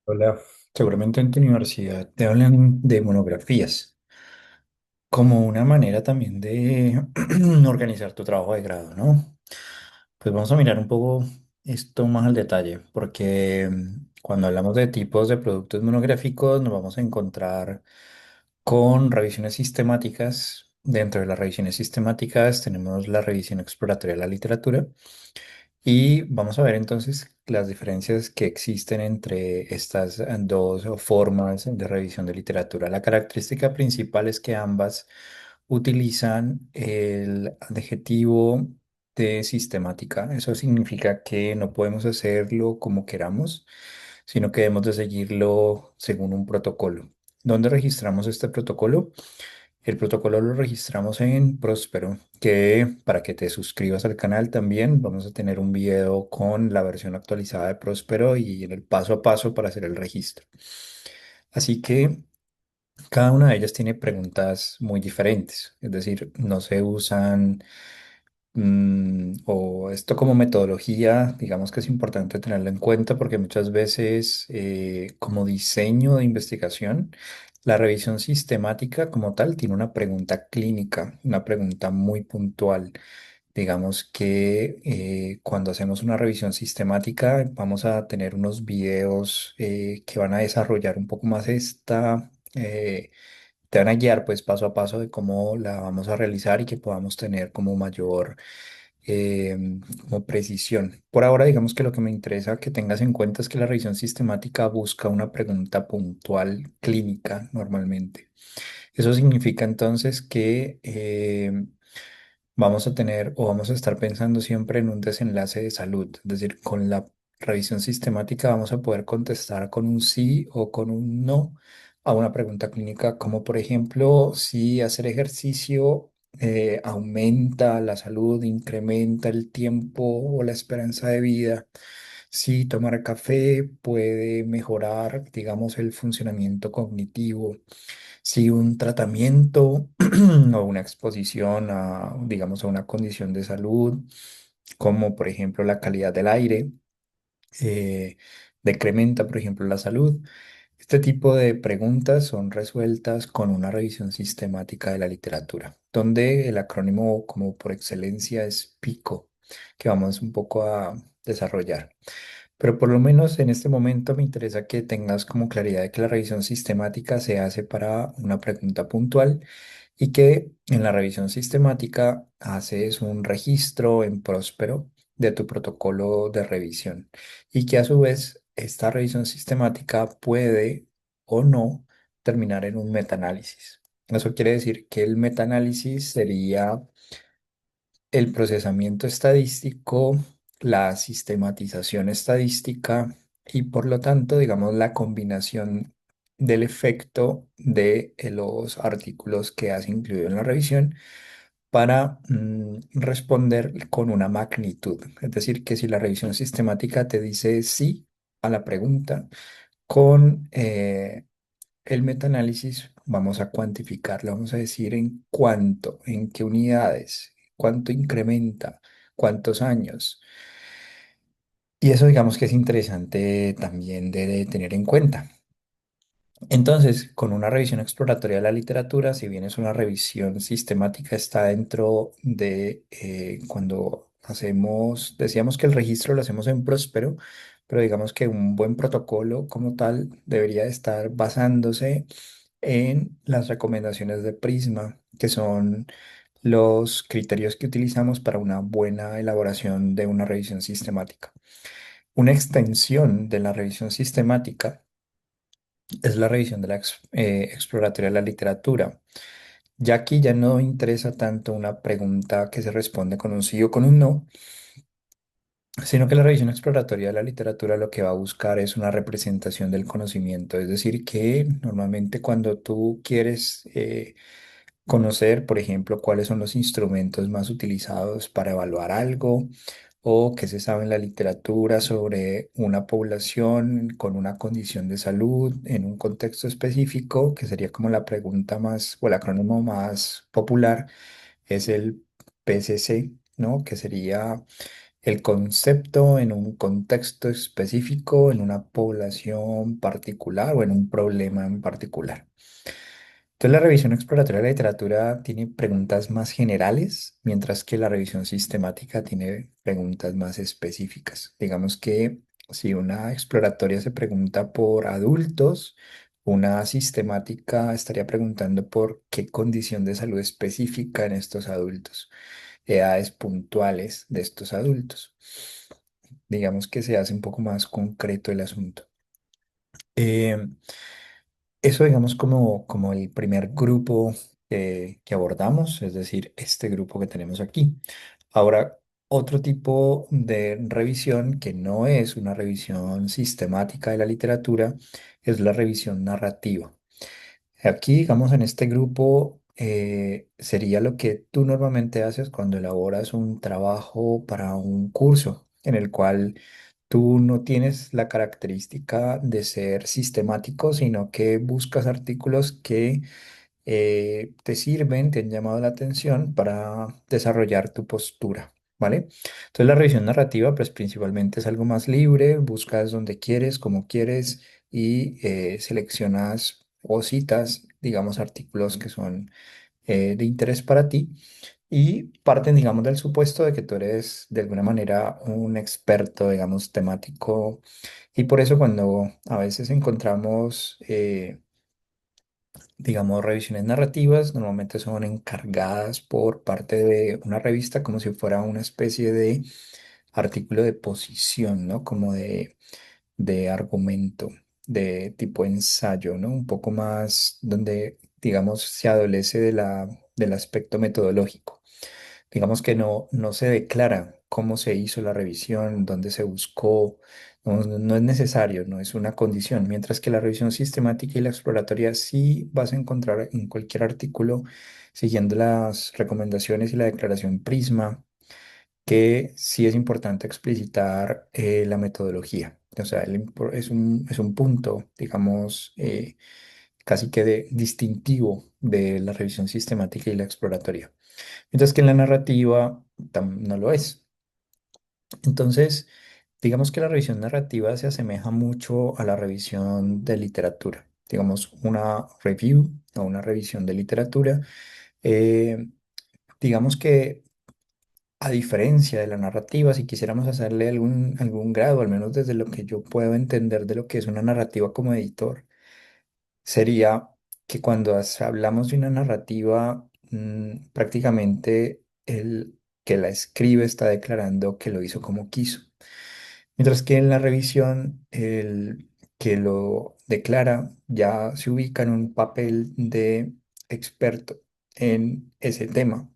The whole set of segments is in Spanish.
Hola, seguramente en tu universidad te hablan de monografías como una manera también de organizar tu trabajo de grado, ¿no? Pues vamos a mirar un poco esto más al detalle, porque cuando hablamos de tipos de productos monográficos nos vamos a encontrar con revisiones sistemáticas. Dentro de las revisiones sistemáticas tenemos la revisión exploratoria de la literatura y vamos a ver entonces las diferencias que existen entre estas dos formas de revisión de literatura. La característica principal es que ambas utilizan el adjetivo de sistemática. Eso significa que no podemos hacerlo como queramos, sino que debemos de seguirlo según un protocolo. ¿Dónde registramos este protocolo? El protocolo lo registramos en Próspero, que para que te suscribas al canal también vamos a tener un video con la versión actualizada de Próspero y en el paso a paso para hacer el registro. Así que cada una de ellas tiene preguntas muy diferentes, es decir, no se usan o esto como metodología, digamos que es importante tenerlo en cuenta porque muchas veces como diseño de investigación, la revisión sistemática como tal tiene una pregunta clínica, una pregunta muy puntual. Digamos que cuando hacemos una revisión sistemática vamos a tener unos videos que van a desarrollar un poco más te van a guiar pues paso a paso de cómo la vamos a realizar y que podamos tener como mayor como precisión. Por ahora, digamos que lo que me interesa que tengas en cuenta es que la revisión sistemática busca una pregunta puntual clínica normalmente. Eso significa entonces que vamos a tener o vamos a estar pensando siempre en un desenlace de salud, es decir, con la revisión sistemática vamos a poder contestar con un sí o con un no a una pregunta clínica, como por ejemplo, si hacer ejercicio aumenta la salud, incrementa el tiempo o la esperanza de vida. Si tomar café puede mejorar, digamos, el funcionamiento cognitivo. Si un tratamiento o una exposición a, digamos, a una condición de salud, como por ejemplo la calidad del aire, eh, decrementa, por ejemplo, la salud. Este tipo de preguntas son resueltas con una revisión sistemática de la literatura, donde el acrónimo como por excelencia es PICO, que vamos un poco a desarrollar. Pero por lo menos en este momento me interesa que tengas como claridad de que la revisión sistemática se hace para una pregunta puntual y que en la revisión sistemática haces un registro en Próspero de tu protocolo de revisión y que a su vez esta revisión sistemática puede o no terminar en un metaanálisis. Eso quiere decir que el metaanálisis sería el procesamiento estadístico, la sistematización estadística y por lo tanto, digamos, la combinación del efecto de los artículos que has incluido en la revisión para responder con una magnitud. Es decir, que si la revisión sistemática te dice sí a la pregunta, con el metaanálisis vamos a cuantificarlo, vamos a decir en cuánto, en qué unidades, cuánto incrementa, cuántos años. Y eso digamos que es interesante también de tener en cuenta. Entonces, con una revisión exploratoria de la literatura, si bien es una revisión sistemática, está dentro de cuando hacemos, decíamos que el registro lo hacemos en Próspero, pero digamos que un buen protocolo como tal debería estar basándose en las recomendaciones de Prisma, que son los criterios que utilizamos para una buena elaboración de una revisión sistemática. Una extensión de la revisión sistemática es la revisión de la exploratoria de la literatura. Ya aquí ya no interesa tanto una pregunta que se responde con un sí o con un no, sino que la revisión exploratoria de la literatura lo que va a buscar es una representación del conocimiento. Es decir, que normalmente cuando tú quieres conocer, por ejemplo, cuáles son los instrumentos más utilizados para evaluar algo o qué se sabe en la literatura sobre una población con una condición de salud en un contexto específico, que sería como la pregunta más o el acrónimo más popular, es el PCC, ¿no? Que sería el concepto en un contexto específico, en una población particular o en un problema en particular. Entonces, la revisión exploratoria de la literatura tiene preguntas más generales, mientras que la revisión sistemática tiene preguntas más específicas. Digamos que si una exploratoria se pregunta por adultos, una sistemática estaría preguntando por qué condición de salud específica en estos adultos, edades puntuales de estos adultos. Digamos que se hace un poco más concreto el asunto. Eh, Eso, digamos, como el primer grupo que abordamos, es decir, este grupo que tenemos aquí. Ahora, otro tipo de revisión que no es una revisión sistemática de la literatura es la revisión narrativa. Aquí, digamos, en este grupo sería lo que tú normalmente haces cuando elaboras un trabajo para un curso en el cual tú no tienes la característica de ser sistemático, sino que buscas artículos que te sirven, te han llamado la atención para desarrollar tu postura, ¿vale? Entonces la revisión narrativa, pues principalmente es algo más libre, buscas donde quieres, como quieres y seleccionas o citas, digamos, artículos que son de interés para ti y parten, digamos, del supuesto de que tú eres de alguna manera un experto, digamos, temático y por eso cuando a veces encontramos digamos, revisiones narrativas normalmente son encargadas por parte de una revista como si fuera una especie de artículo de posición, ¿no? Como de argumento, de tipo ensayo, ¿no? Un poco más donde, digamos, se adolece de del aspecto metodológico. Digamos que no se declara cómo se hizo la revisión, dónde se buscó, no es necesario, no es una condición, mientras que la revisión sistemática y la exploratoria sí vas a encontrar en cualquier artículo, siguiendo las recomendaciones y la declaración Prisma, que sí es importante explicitar la metodología. O sea, es un punto, digamos, casi que distintivo de la revisión sistemática y la exploratoria. Mientras que en la narrativa no lo es. Entonces, digamos que la revisión narrativa se asemeja mucho a la revisión de literatura. Digamos, una review o una revisión de literatura. eh, digamos que a diferencia de la narrativa, si quisiéramos hacerle algún grado, al menos desde lo que yo puedo entender de lo que es una narrativa como editor, sería que cuando hablamos de una narrativa, prácticamente el que la escribe está declarando que lo hizo como quiso. Mientras que en la revisión, el que lo declara ya se ubica en un papel de experto en ese tema.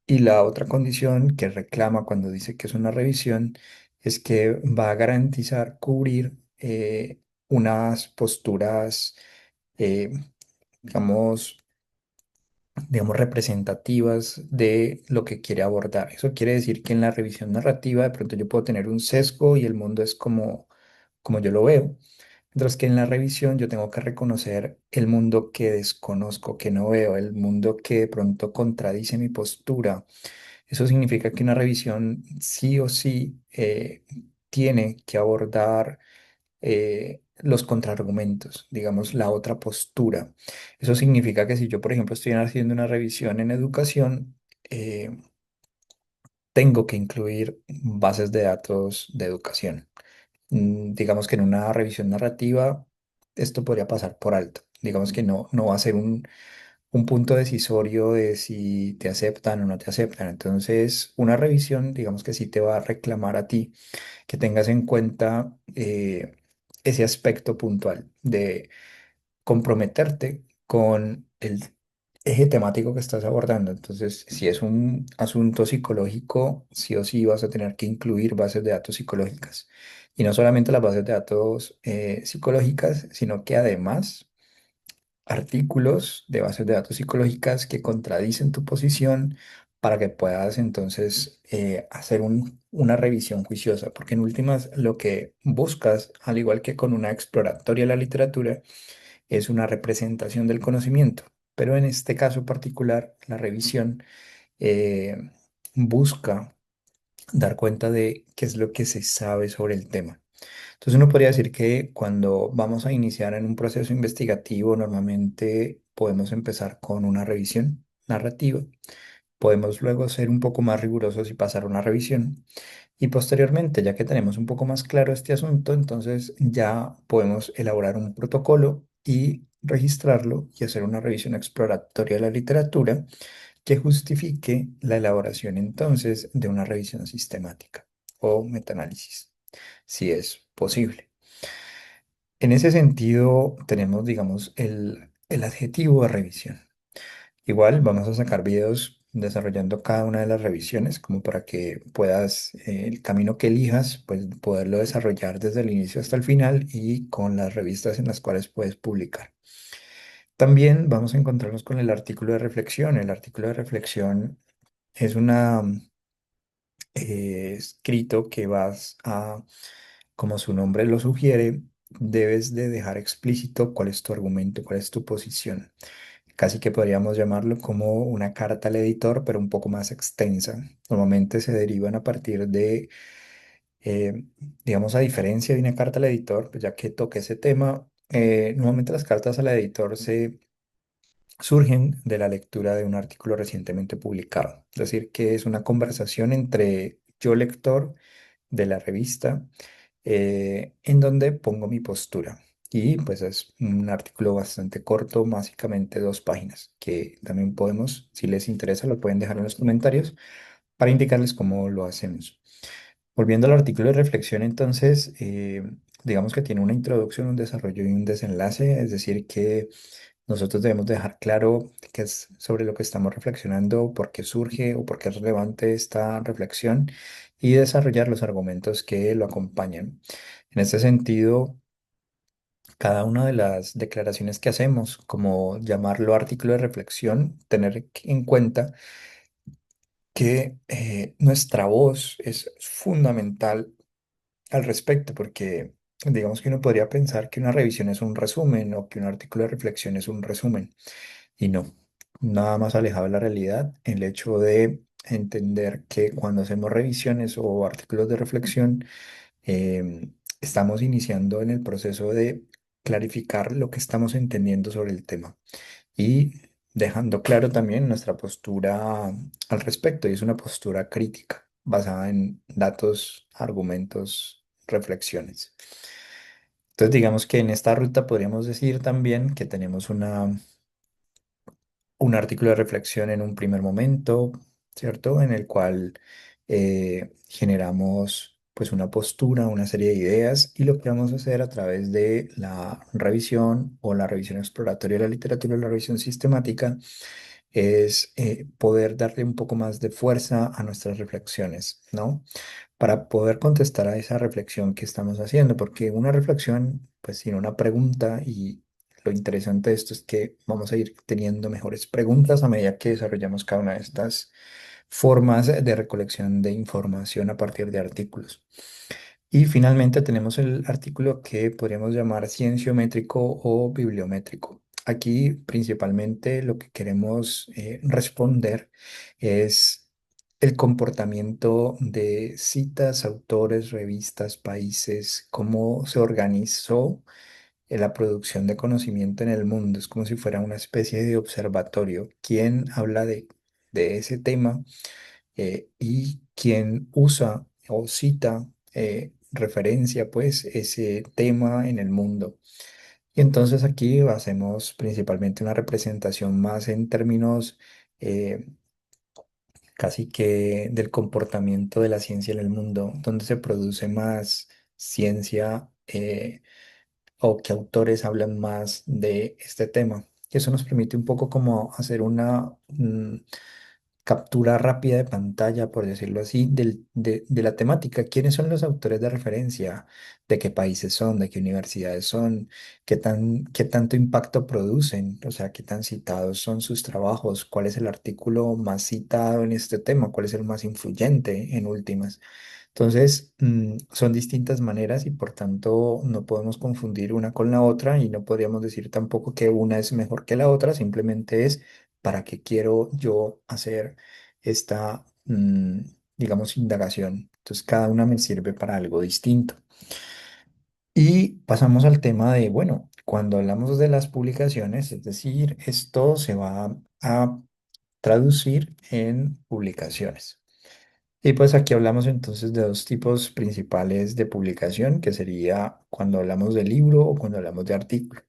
Y la otra condición que reclama cuando dice que es una revisión es que va a garantizar cubrir unas posturas eh, digamos, digamos, representativas de lo que quiere abordar. Eso quiere decir que en la revisión narrativa de pronto yo puedo tener un sesgo y el mundo es como yo lo veo. Mientras que en la revisión yo tengo que reconocer el mundo que desconozco, que no veo, el mundo que de pronto contradice mi postura. Eso significa que una revisión sí o sí tiene que abordar los contraargumentos, digamos, la otra postura. Eso significa que si yo, por ejemplo, estoy haciendo una revisión en educación, eh, tengo que incluir bases de datos de educación. Digamos que en una revisión narrativa, esto podría pasar por alto. Digamos que no va a ser un punto decisorio de si te aceptan o no te aceptan. Entonces, una revisión, digamos que sí te va a reclamar a ti que tengas en cuenta ese aspecto puntual de comprometerte con el eje temático que estás abordando. Entonces, si es un asunto psicológico, sí o sí vas a tener que incluir bases de datos psicológicas. Y no solamente las bases de datos psicológicas, sino que además artículos de bases de datos psicológicas que contradicen tu posición para que puedas entonces hacer una revisión juiciosa, porque en últimas lo que buscas, al igual que con una exploratoria de la literatura, es una representación del conocimiento, pero en este caso particular, la revisión busca dar cuenta de qué es lo que se sabe sobre el tema. Entonces uno podría decir que cuando vamos a iniciar en un proceso investigativo, normalmente podemos empezar con una revisión narrativa. Podemos luego ser un poco más rigurosos y pasar una revisión. Y posteriormente, ya que tenemos un poco más claro este asunto, entonces ya podemos elaborar un protocolo y registrarlo y hacer una revisión exploratoria de la literatura que justifique la elaboración entonces de una revisión sistemática o metaanálisis, si es posible. En ese sentido, tenemos, digamos, el adjetivo de revisión. Igual vamos a sacar videos desarrollando cada una de las revisiones, como para que puedas, el camino que elijas, pues poderlo desarrollar desde el inicio hasta el final y con las revistas en las cuales puedes publicar. También vamos a encontrarnos con el artículo de reflexión. El artículo de reflexión es una escrito que vas a, como su nombre lo sugiere, debes de dejar explícito cuál es tu argumento, cuál es tu posición. Casi que podríamos llamarlo como una carta al editor, pero un poco más extensa. Normalmente se derivan a partir de, eh, digamos, a diferencia de una carta al editor, pues ya que toqué ese tema, normalmente las cartas al editor se surgen de la lectura de un artículo recientemente publicado. Es decir, que es una conversación entre yo, lector de la revista, en donde pongo mi postura. Y pues es un artículo bastante corto, básicamente 2 páginas, que también podemos, si les interesa, lo pueden dejar en los comentarios para indicarles cómo lo hacemos. Volviendo al artículo de reflexión, entonces, digamos que tiene una introducción, un desarrollo y un desenlace, es decir, que nosotros debemos dejar claro qué es sobre lo que estamos reflexionando, por qué surge o por qué es relevante esta reflexión y desarrollar los argumentos que lo acompañan. En este sentido, cada una de las declaraciones que hacemos, como llamarlo artículo de reflexión, tener en cuenta que nuestra voz es fundamental al respecto, porque digamos que uno podría pensar que una revisión es un resumen o que un artículo de reflexión es un resumen. Y no, nada más alejado de la realidad, el hecho de entender que cuando hacemos revisiones o artículos de reflexión, estamos iniciando en el proceso de clarificar lo que estamos entendiendo sobre el tema y dejando claro también nuestra postura al respecto, y es una postura crítica basada en datos, argumentos, reflexiones. Entonces, digamos que en esta ruta podríamos decir también que tenemos un artículo de reflexión en un primer momento, ¿cierto? En el cual generamos pues una postura, una serie de ideas y lo que vamos a hacer a través de la revisión o la revisión exploratoria de la literatura, la revisión sistemática, es poder darle un poco más de fuerza a nuestras reflexiones, ¿no? Para poder contestar a esa reflexión que estamos haciendo, porque una reflexión, pues sin una pregunta, y lo interesante de esto es que vamos a ir teniendo mejores preguntas a medida que desarrollamos cada una de estas formas de recolección de información a partir de artículos. Y finalmente tenemos el artículo que podríamos llamar cienciométrico o bibliométrico. Aquí principalmente lo que queremos responder es el comportamiento de citas, autores, revistas, países, cómo se organizó la producción de conocimiento en el mundo. Es como si fuera una especie de observatorio. ¿Quién habla de ese tema y quién usa o cita, referencia pues ese tema en el mundo? Y entonces aquí hacemos principalmente una representación más en términos eh, casi que del comportamiento de la ciencia en el mundo, donde se produce más ciencia, o qué autores hablan más de este tema. Y eso nos permite un poco como hacer una captura rápida de pantalla, por decirlo así, de la temática. ¿Quiénes son los autores de referencia? ¿De qué países son? ¿De qué universidades son? ¿Qué tanto impacto producen? O sea, ¿qué tan citados son sus trabajos? ¿Cuál es el artículo más citado en este tema? ¿Cuál es el más influyente en últimas? Entonces, son distintas maneras y por tanto no podemos confundir una con la otra y no podríamos decir tampoco que una es mejor que la otra, simplemente es para qué quiero yo hacer esta digamos, indagación. Entonces, cada una me sirve para algo distinto. Y pasamos al tema de, bueno, cuando hablamos de las publicaciones, es decir, esto se va a traducir en publicaciones. Y pues aquí hablamos entonces de dos tipos principales de publicación, que sería cuando hablamos de libro o cuando hablamos de artículo.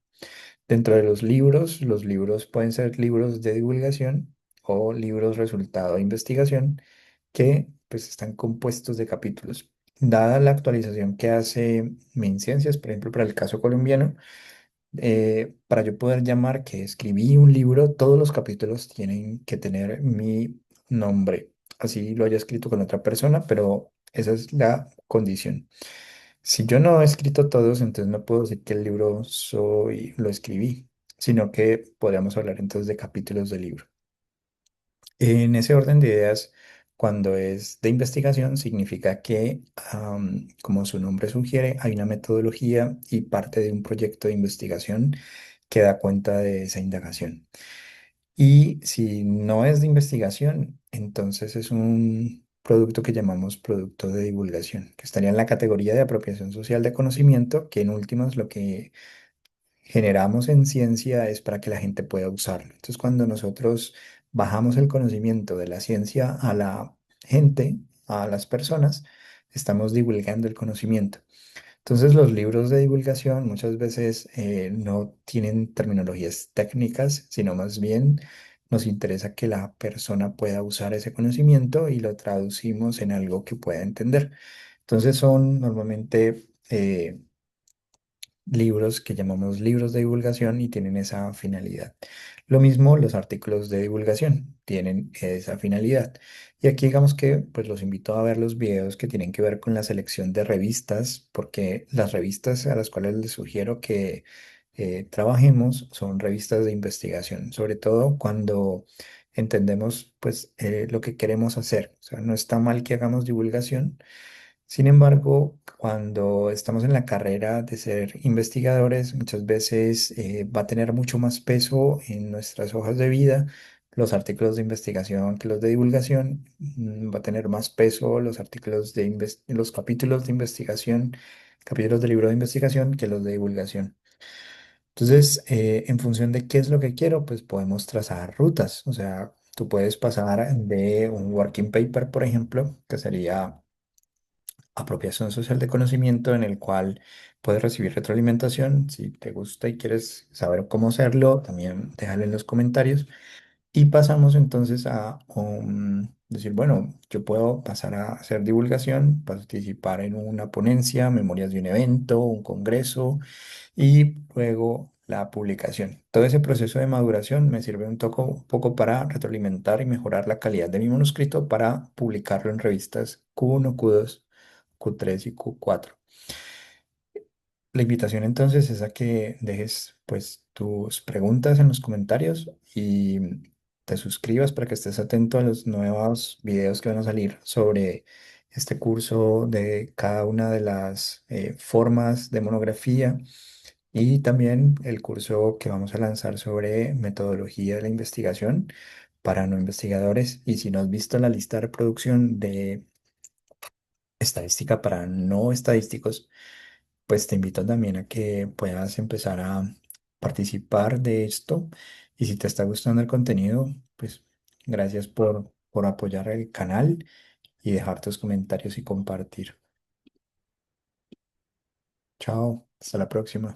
Dentro de los libros pueden ser libros de divulgación o libros resultado de investigación que pues están compuestos de capítulos. Dada la actualización que hace MinCiencias, por ejemplo, para el caso colombiano, para yo poder llamar que escribí un libro, todos los capítulos tienen que tener mi nombre. Así lo haya escrito con otra persona, pero esa es la condición. Si yo no he escrito todos, entonces no puedo decir que el libro lo escribí, sino que podríamos hablar entonces de capítulos del libro. En ese orden de ideas, cuando es de investigación, significa que, como su nombre sugiere, hay una metodología y parte de un proyecto de investigación que da cuenta de esa indagación. Y si no es de investigación, entonces es un producto que llamamos producto de divulgación, que estaría en la categoría de apropiación social de conocimiento, que en últimas lo que generamos en ciencia es para que la gente pueda usarlo. Entonces, cuando nosotros bajamos el conocimiento de la ciencia a la gente, a las personas, estamos divulgando el conocimiento. Entonces, los libros de divulgación muchas veces no tienen terminologías técnicas, sino más bien nos interesa que la persona pueda usar ese conocimiento y lo traducimos en algo que pueda entender. Entonces, son normalmente libros que llamamos libros de divulgación y tienen esa finalidad. Lo mismo los artículos de divulgación tienen esa finalidad. Y aquí digamos que pues los invito a ver los videos que tienen que ver con la selección de revistas, porque las revistas a las cuales les sugiero que trabajemos son revistas de investigación, sobre todo cuando entendemos pues lo que queremos hacer. O sea, no está mal que hagamos divulgación. Sin embargo, cuando estamos en la carrera de ser investigadores, muchas veces va a tener mucho más peso en nuestras hojas de vida los artículos de investigación que los de divulgación. Va a tener más peso los artículos los capítulos de investigación, capítulos de libro de investigación que los de divulgación. Entonces, en función de qué es lo que quiero, pues podemos trazar rutas. O sea, tú puedes pasar de un working paper, por ejemplo, que sería apropiación social de conocimiento en el cual puedes recibir retroalimentación. Si te gusta y quieres saber cómo hacerlo, también déjalo en los comentarios. Y pasamos entonces a decir, bueno, yo puedo pasar a hacer divulgación, participar en una ponencia, memorias de un evento, un congreso y luego la publicación. Todo ese proceso de maduración me sirve un poco para retroalimentar y mejorar la calidad de mi manuscrito para publicarlo en revistas Q1, Q2, Q3 y Q4. La invitación entonces es a que dejes pues tus preguntas en los comentarios y te suscribas para que estés atento a los nuevos videos que van a salir sobre este curso de cada una de las formas de monografía y también el curso que vamos a lanzar sobre metodología de la investigación para no investigadores. Y si no has visto la lista de reproducción de estadística para no estadísticos, pues te invito también a que puedas empezar a participar de esto. Y si te está gustando el contenido, pues gracias por apoyar el canal y dejar tus comentarios y compartir. Chao, hasta la próxima.